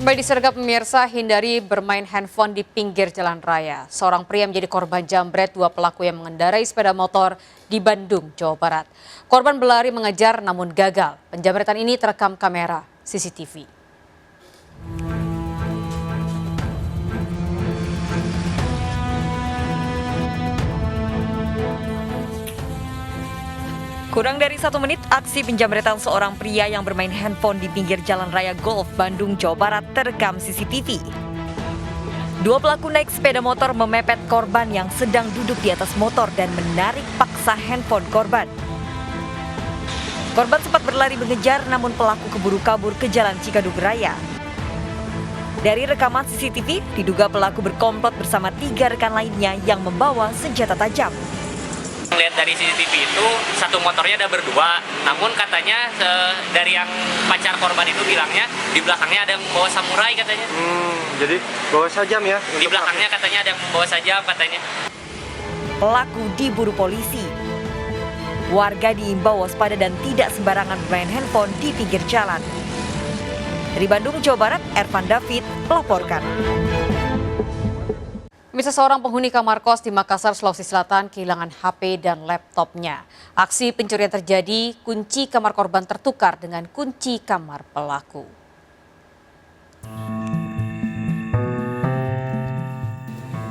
Kembali disergap pemirsa, hindari bermain handphone di pinggir jalan raya. Seorang pria menjadi korban jambret dua pelaku yang mengendarai sepeda motor di Bandung, Jawa Barat. Korban berlari mengejar namun gagal. Penjambretan ini terekam kamera CCTV. Kurang dari 1 menit, aksi penjamretan seorang pria yang bermain handphone di pinggir Jalan Raya Golf, Bandung, Jawa Barat terekam CCTV. Dua pelaku naik sepeda motor memepet korban yang sedang duduk di atas motor dan menarik paksa handphone korban. Korban sempat berlari mengejar, namun pelaku keburu kabur ke Jalan Cikadut Raya. Dari rekaman CCTV, diduga pelaku berkomplot bersama 3 rekan lainnya yang membawa senjata tajam. Lihat dari CCTV itu satu motornya ada berdua, namun katanya dari yang pacar korban itu bilangnya di belakangnya ada yang membawa samurai katanya. Jadi bawa sajam ya? Di belakangnya katanya ada yang membawa sajam katanya. Pelaku diburu polisi. Warga diimbau waspada dan tidak sembarangan bermain handphone di pinggir jalan. Dari Bandung, Jawa Barat, Ervan David melaporkan. Bisa seorang penghuni kamar kos di Makassar, Sulawesi Selatan kehilangan HP dan laptopnya. Aksi pencurian terjadi, kunci kamar korban tertukar dengan kunci kamar pelaku.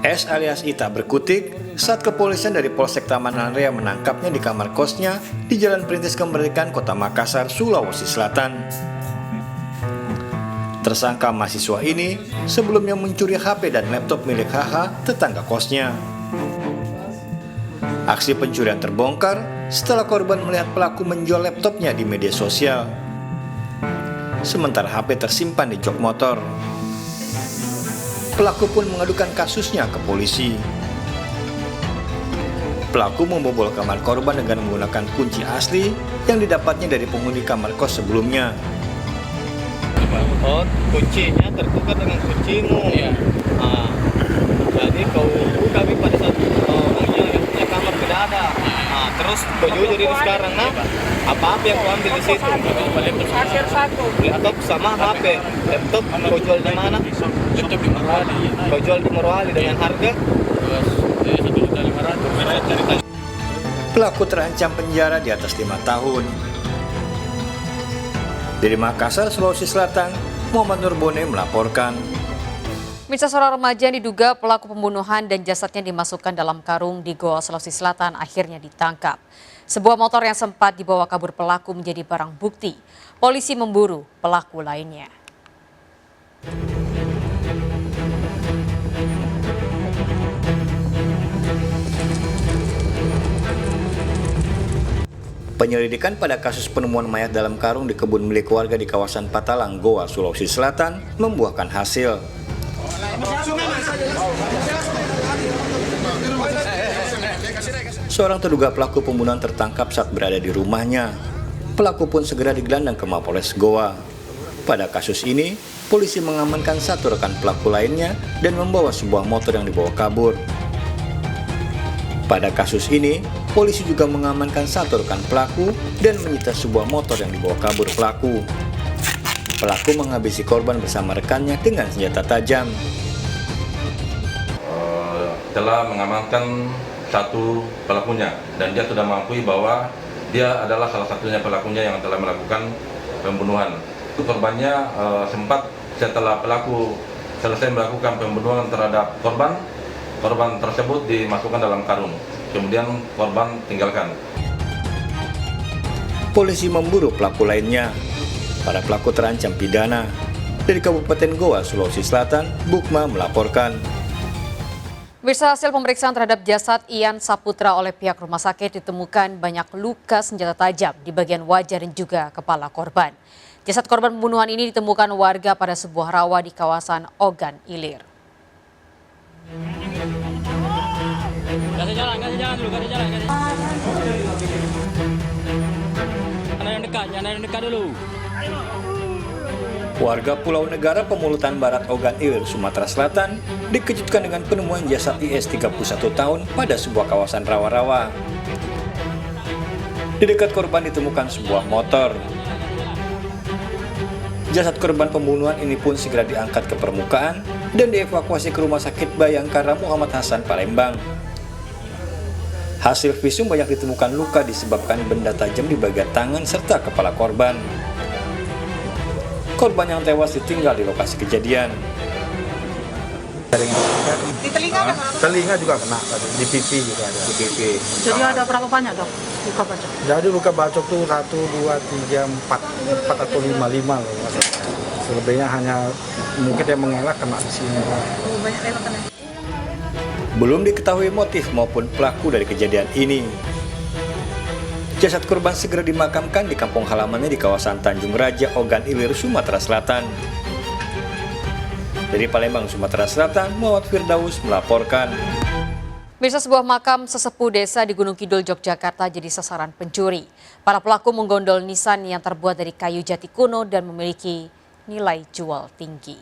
S alias Ita berkutik saat kepolisian dari Polsek Taman Raya menangkapnya di kamar kosnya di Jalan Perintis Kemerdekaan, Kota Makassar, Sulawesi Selatan. Tersangka mahasiswa ini sebelumnya mencuri HP dan laptop milik HH, tetangga kosnya. Aksi pencurian terbongkar setelah korban melihat pelaku menjual laptopnya di media sosial. Sementara HP tersimpan di jok motor. Pelaku pun mengadukan kasusnya ke polisi. Pelaku membobol kamar korban dengan menggunakan kunci asli yang didapatnya dari penghuni kamar kos sebelumnya. Oh, kuncinya tertukar dengan kuncimu. Iya. Nah, jadi kau buka pada saat orangnya yang punya kamar tidak ada. Nah, terus kau jujur ini sekarang, nah apa-apa yang kau ambil di situ? Laptop sama HP. Laptop kau jual di mana? Laptop di Morowali. Kau jual di Morowali dengan harga? 1.500.000. Pelaku terancam penjara di atas 5 tahun. Dari Makassar, Sulawesi Selatan, Muhammad Nurbone melaporkan. Mirsa, seorang remaja yang diduga pelaku pembunuhan dan jasadnya dimasukkan dalam karung di Goa, Sulawesi Selatan akhirnya ditangkap. Sebuah motor yang sempat dibawa kabur pelaku menjadi barang bukti. Polisi memburu pelaku lainnya. Penyelidikan pada kasus penemuan mayat dalam karung di kebun milik warga di kawasan Patalang, Goa, Sulawesi Selatan membuahkan hasil. Seorang terduga pelaku pembunuhan tertangkap saat berada di rumahnya. Pelaku pun segera digelandang ke Mapolres Goa. Pada kasus ini, polisi mengamankan 1 rekan pelaku lainnya dan membawa sebuah motor yang dibawa kabur. Pada kasus ini, polisi juga mengamankan 1 rekan pelaku dan menyita sebuah motor yang dibawa kabur pelaku. Pelaku menghabisi korban bersama rekannya dengan senjata tajam. Telah mengamankan 1 pelakunya dan dia sudah mengakui bahwa dia adalah salah satunya pelakunya yang telah melakukan pembunuhan. Korbannya sempat setelah pelaku selesai melakukan pembunuhan terhadap korban tersebut dimasukkan dalam karung. Kemudian korban tinggalkan. Polisi memburu pelaku lainnya. Para pelaku terancam pidana. Dari Kabupaten Goa, Sulawesi Selatan, Bukma melaporkan. Bisa hasil pemeriksaan terhadap jasad Ian Saputra oleh pihak rumah sakit ditemukan banyak luka senjata tajam di bagian wajah dan juga kepala korban. Jasad korban pembunuhan ini ditemukan warga pada sebuah rawa di kawasan Ogan Ilir. Kasih jalan dulu, kasih jalan. Jangan ada yang dekat dulu. Warga Pulau Negara Pemulutan Barat Ogan Ilir, Sumatera Selatan dikejutkan dengan penemuan jasad IS 31 tahun pada sebuah kawasan rawa-rawa. Di dekat korban ditemukan sebuah motor. Jasad korban pembunuhan ini pun segera diangkat ke permukaan dan dievakuasi ke Rumah Sakit Bayangkara Muhammad Hasan Palembang. Hasil visum banyak ditemukan luka disebabkan benda tajam di bagian tangan serta kepala korban. Korban yang tewas ditinggal di lokasi kejadian. Di telinga telinga juga kena tadi, di pipi juga ada. Di pipi. Jadi ada berapa banyak dok luka bacok? Jadi luka bacok tuh 1, 2, 3, 4 atau 5 loh. Selebihnya hanya mungkin dia mengelak kena di sini. Oh, banyak lewat kena. Belum diketahui motif maupun pelaku dari kejadian ini. Jasad korban segera dimakamkan di kampung halamannya di kawasan Tanjung Raja, Ogan Ilir, Sumatera Selatan. Dari Palembang, Sumatera Selatan, Muhammad Firdaus melaporkan. Mirsa, sebuah makam sesepuh desa di Gunung Kidul, Yogyakarta jadi sasaran pencuri. Para pelaku menggondol nisan yang terbuat dari kayu jati kuno dan memiliki nilai jual tinggi.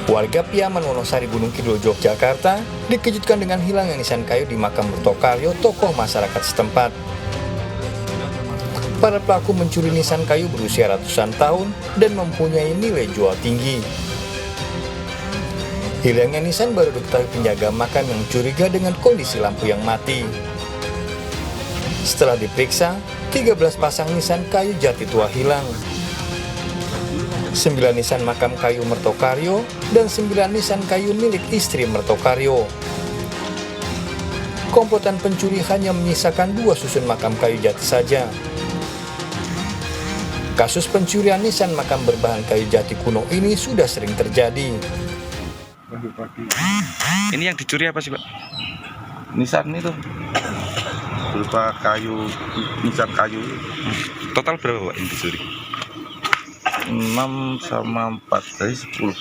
Warga Piaman Wonosari, Gunung Kidul, Yogyakarta dikejutkan dengan hilangnya nisan kayu di makam Mertokaryo, tokoh masyarakat setempat. Para pelaku mencuri nisan kayu berusia ratusan tahun dan mempunyai nilai jual tinggi. Hilangnya nisan baru diketahui penjaga makam yang curiga dengan kondisi lampu yang mati. Setelah diperiksa, 13 pasang nisan kayu jati tua hilang. 9 nisan makam kayu Mertokaryo dan 9 nisan kayu milik istri Mertokaryo. Komplotan pencuri hanya menyisakan 2 susun makam kayu jati saja. Kasus pencurian nisan makam berbahan kayu jati kuno ini sudah sering terjadi. Ini yang dicuri apa sih, Pak? Nisan itu berupa kayu, nisan kayu. Total berapa, Pak, yang dicuri? 6 sama 4, jadi 10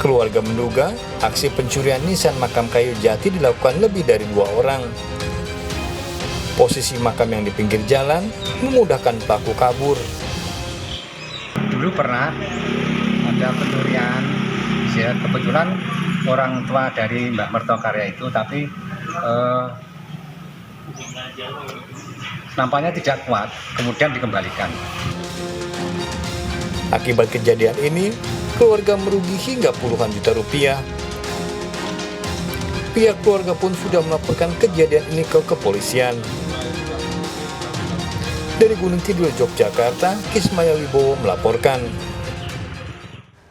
Keluarga menduga aksi pencurian nisan makam kayu jati dilakukan lebih dari 2 orang. Posisi makam yang di pinggir jalan memudahkan pelaku kabur. Dulu pernah ada pencurian, kebetulan orang tua dari Mbak Mertokarya itu, tapi nampaknya tidak kuat, kemudian dikembalikan. Akibat kejadian ini, keluarga merugi hingga puluhan juta rupiah. Pihak keluarga pun sudah melaporkan kejadian ini ke kepolisian. Dari Gunung Kidul, Yogyakarta, Kismaya Wibowo melaporkan.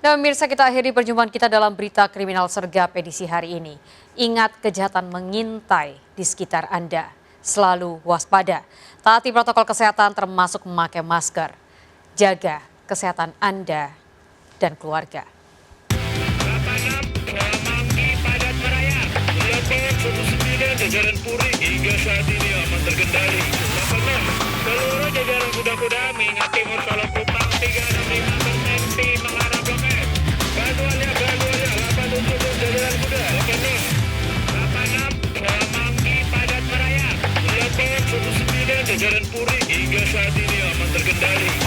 Nah, pemirsa, kita akhiri perjumpaan kita dalam berita kriminal sergap edisi hari ini. Ingat, kejahatan mengintai di sekitar Anda. Selalu waspada. Taati protokol kesehatan termasuk memakai masker. Jaga kesehatan Anda dan keluarga. Jajaran Puri hingga saat ini aman terkendali. 86 seluruh jajaran kuda-kuda mengingat timur Solo Kupang 365 berhenti mengarah Blok M. Bantuannya 87 jajaran kuda. 86 Semanggi Padat Meraya. 89 jajaran Puri hingga saat ini aman terkendali.